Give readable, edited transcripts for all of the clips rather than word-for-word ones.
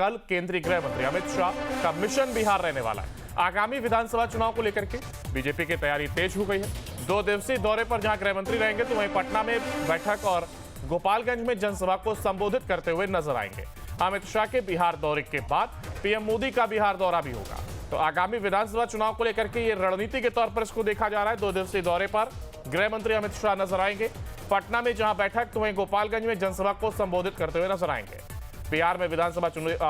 कल केंद्रीय गृह मंत्री अमित शाह का मिशन बिहार रहने वाला है। आगामी विधानसभा चुनाव को लेकर के बीजेपी की तैयारी तेज हो गई है। 2 दिवसीय दौरे पर जहां गृह मंत्री रहेंगे तो वहीं पटना में बैठक और गोपालगंज में जनसभा को संबोधित करते हुए नजर आएंगे। अमित शाह के बिहार दौरे के बाद पीएम मोदी का बिहार दौरा भी होगा। तो आगामी विधानसभा चुनाव को लेकर के ये रणनीति के तौर पर इसको देखा जा रहा है। 2 दिवसीय दौरे पर गृह मंत्री अमित शाह नजर आएंगे। पटना में जहां बैठक तो वहीं गोपालगंज में जनसभा को संबोधित करते हुए नजर आएंगे। बिहार में विधानसभा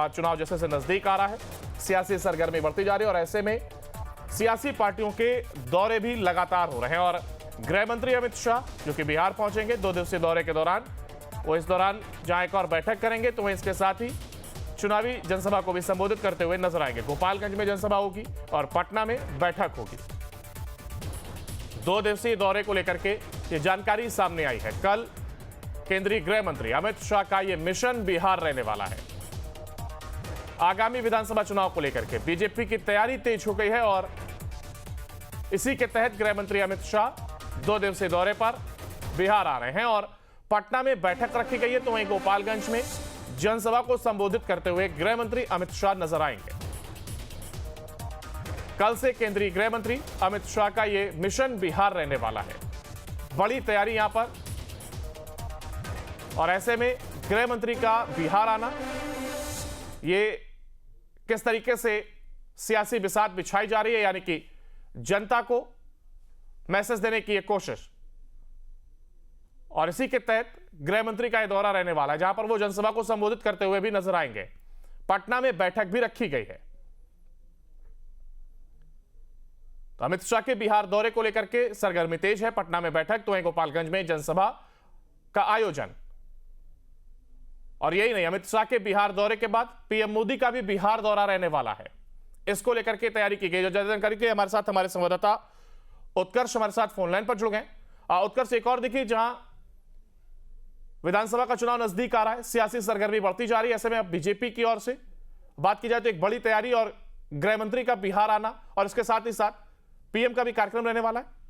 चुनाव जैसे से नजदीक आ रहा है, सियासी सरगर्मी बढ़ती जा रही है और ऐसे में सियासी पार्टियों के दौरे भी लगातार हो रहे हैं। और गृह मंत्री अमित शाह जो कि बिहार पहुंचेंगे 2 दिवसीय दौरे के दौरान, वो इस दौरान जहां एक और बैठक करेंगे तो वहीं इसके साथ ही चुनावी जनसभा को भी संबोधित करते हुए नजर आएंगे। गोपालगंज में जनसभा होगी और पटना में बैठक होगी। 2 दिवसीय दौरे को लेकर के ये जानकारी सामने आई है। कल केंद्रीय गृह मंत्री अमित शाह का ये मिशन बिहार रहने वाला है। आगामी विधानसभा चुनाव को लेकर के बीजेपी की तैयारी तेज हो गई है और इसी के तहत गृह मंत्री अमित शाह 2 दिवसीय दौरे पर बिहार आ रहे हैं और पटना में बैठक रखी गई है तो वहीं गोपालगंज में जनसभा को संबोधित करते हुए गृह मंत्री अमित शाह नजर आएंगे। कल से केंद्रीय गृह मंत्री अमित शाह का यह मिशन बिहार रहने वाला है। बड़ी तैयारी यहां पर और ऐसे में गृह मंत्री का बिहार आना, ये किस तरीके से सियासी बिसात बिछाई जा रही है, यानी कि जनता को मैसेज देने की यह कोशिश, और इसी के तहत गृह मंत्री का यह दौरा रहने वाला है जहां पर वो जनसभा को संबोधित करते हुए भी नजर आएंगे। पटना में बैठक भी रखी गई है। तो अमित शाह के बिहार दौरे को लेकर के सरगर्मी तेज है। पटना में बैठक तो वहीं गोपालगंज में जनसभा का आयोजन। और यही नहीं, अमित शाह के बिहार दौरे के बाद पीएम मोदी का भी बिहार दौरा रहने वाला है। इसको लेकर के तैयारी की गई। जो जानकारी के हमारे साथ हमारे संवाददाता उत्कर्ष हमारे साथ फोनलाइन पर जुड़ गए। उत्कर्ष, एक और देखिए, जहां विधानसभा का चुनाव नजदीक आ रहा है, सियासी सरगर्मी बढ़ती जा रही है, ऐसे में अब बीजेपी की ओर से बात की जाए तो एक बड़ी तैयारी और गृह मंत्री का बिहार आना और इसके साथ ही साथ पीएम का भी कार्यक्रम रहने वाला है।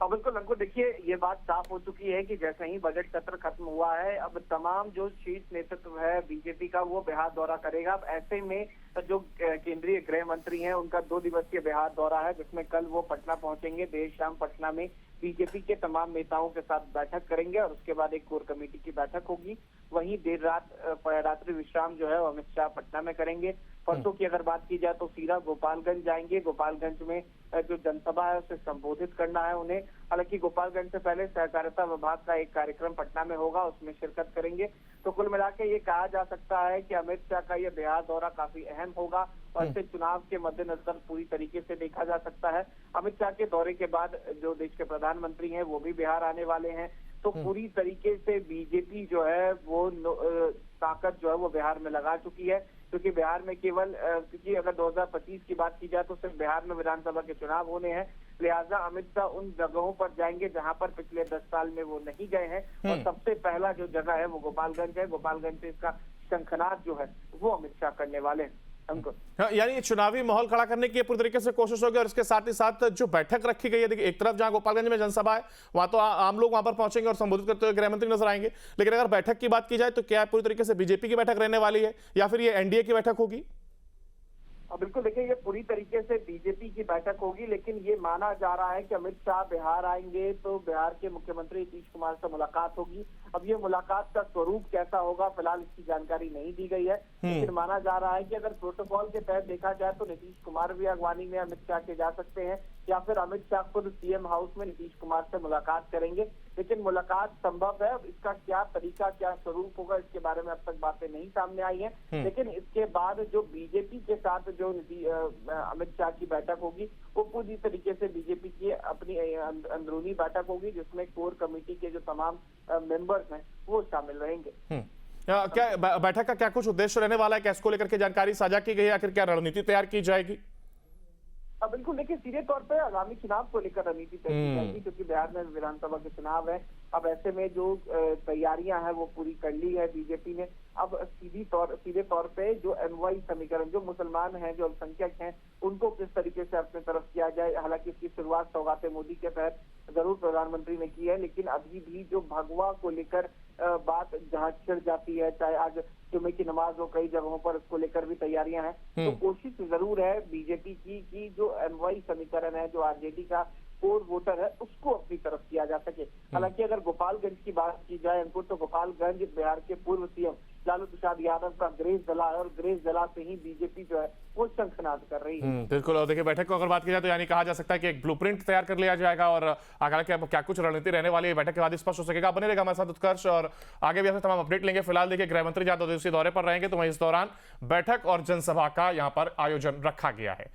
बिल्कुल अंकुर, देखिए ये बात साफ हो चुकी है कि जैसे ही बजट सत्र खत्म हुआ है, अब तमाम जो शीर्ष नेतृत्व है बीजेपी का वो बिहार दौरा करेगा। अब ऐसे में जो केंद्रीय गृह मंत्री हैं उनका 2 दिवसीय बिहार दौरा है, जिसमें कल वो पटना पहुंचेंगे। देर शाम पटना में बीजेपी के तमाम नेताओं के साथ बैठक करेंगे और उसके बाद एक कोर कमेटी की बैठक होगी। वहीं देर रात रात्रि विश्राम जो है वो अमित शाह पटना में करेंगे। परसों की अगर बात की जाए तो सीधा गोपालगंज जाएंगे। गोपालगंज में जो जनसभा है उसे संबोधित करना है उन्हें। हालांकि गोपालगंज से पहले सहकारिता विभाग का एक कार्यक्रम पटना में होगा, उसमें शिरकत करेंगे। तो कुल मिलाकर ये कहा जा सकता है कि अमित शाह का ये बिहार दौरा काफी अहम होगा और इसे चुनाव के मद्देनजर पूरी तरीके से देखा जा सकता है। अमित शाह के दौरे के बाद जो देश के प्रधानमंत्री हैं वो भी बिहार आने वाले हैं। तो पूरी तरीके से बीजेपी जो है वो ताकत जो है वो बिहार में लगा चुकी है, क्योंकि बिहार में क्योंकि अगर 2025 की बात की जाए तो सिर्फ बिहार में विधानसभा के चुनाव होने हैं। लिहाजा अमित शाह उन जगहों पर जाएंगे जहां पर पिछले 10 साल में वो नहीं गए हैं और सबसे पहला जो जगह है वो गोपालगंज है। गोपालगंज से इसका शंखनाद जो है वो अमित शाह करने वाले हैं। यानी चुनावी माहौल खड़ा करने की पूरी तरीके से कोशिश होगी और इसके साथ ही साथ जो बैठक रखी गई है, देखिए एक तरफ जहां गोपालगंज में जनसभा है वहां तो आम लोग वहां पर पहुंचेंगे और संबोधित करते हुए गृह मंत्री नजर आएंगे, लेकिन अगर बैठक की बात की जाए तो क्या पूरी तरीके से बीजेपी की बैठक रहने वाली है या फिर ये एनडीए की बैठक होगी? बिल्कुल, देखिए ये पूरी तरीके से बीजेपी की बैठक होगी, लेकिन ये माना जा रहा है कि अमित शाह बिहार आएंगे तो बिहार के मुख्यमंत्री नीतीश कुमार से मुलाकात होगी। अब ये मुलाकात का स्वरूप कैसा होगा फिलहाल इसकी जानकारी नहीं दी गई है, लेकिन माना जा रहा है कि अगर प्रोटोकॉल के तहत देखा जाए तो नीतीश कुमार भी अगवानी में अमित शाह के जा सकते हैं या फिर अमित शाह खुद सीएम हाउस में नीतीश कुमार से मुलाकात करेंगे। लेकिन मुलाकात संभव है, अब इसका क्या तरीका क्या स्वरूप होगा इसके बारे में अब तक बातें नहीं सामने आई हैं। लेकिन इसके बाद जो बीजेपी के साथ जो अमित शाह की बैठक होगी वो पूरी तरीके से बीजेपी की अपनी अंदरूनी बैठक होगी, जिसमें कोर कमेटी के जो तमाम मेंबर्स हैं वो शामिल रहेंगे। क्या बैठक का क्या कुछ उद्देश्य रहने वाला है, क्या इसको लेकर के जानकारी साझा की गई है, आखिर क्या रणनीति तैयार की जाएगी? बिल्कुल, देखिए सीधे तौर पे आगामी चुनाव को लेकर रणनीति तय की जाएगी, क्योंकि बिहार में विधानसभा के चुनाव है। अब ऐसे में जो तैयारियां हैं वो पूरी कर ली है बीजेपी ने। अब सीधे तौर पे जो एनवाई समीकरण, जो मुसलमान हैं, जो अल्पसंख्यक हैं, उनको किस तरीके से अपने तरफ किया जाए। हालांकि इसकी शुरुआत सौगाते मोदी के तहत जरूर प्रधानमंत्री ने की है, लेकिन अभी भी जो भगवा को लेकर बात जहां छिड़ जाती है, चाहे आज जुमे की नमाज हो, कई जगहों पर इसको लेकर भी तैयारियां हैं। तो कोशिश जरूर है बीजेपी की कि जो एमवाई समीकरण है, जो आरजेडी का कोर वोटर है, उसको अपनी तरफ किया जा सके। हालांकि अगर गोपालगंज की बात की जाए अंकुर, तो गोपालगंज बिहार के पूर्व सीएम लालू प्रसाद यादव का गृह जिला है और गृह जिला से ही बीजेपी जो है वो शंखनाद कर रही है। बिल्कुल। और देखिए, बैठक को अगर बात की जाए तो यानी कहा जा सकता है कि एक ब्लूप्रिंट तैयार कर लिया जाएगा और आगे क्या क्या कुछ रणनीति रहने वाली है बैठक के बाद स्पष्ट हो सकेगा। बने रहेगा हमारे साथ उत्कर्ष और आगे भी आपसे तमाम अपडेट लेंगे। फिलहाल देखिए, गृह मंत्री 2 दिवसीय दौरे पर रहेंगे, तो वहीं इस दौरान बैठक और जनसभा का यहाँ पर आयोजन रखा गया है।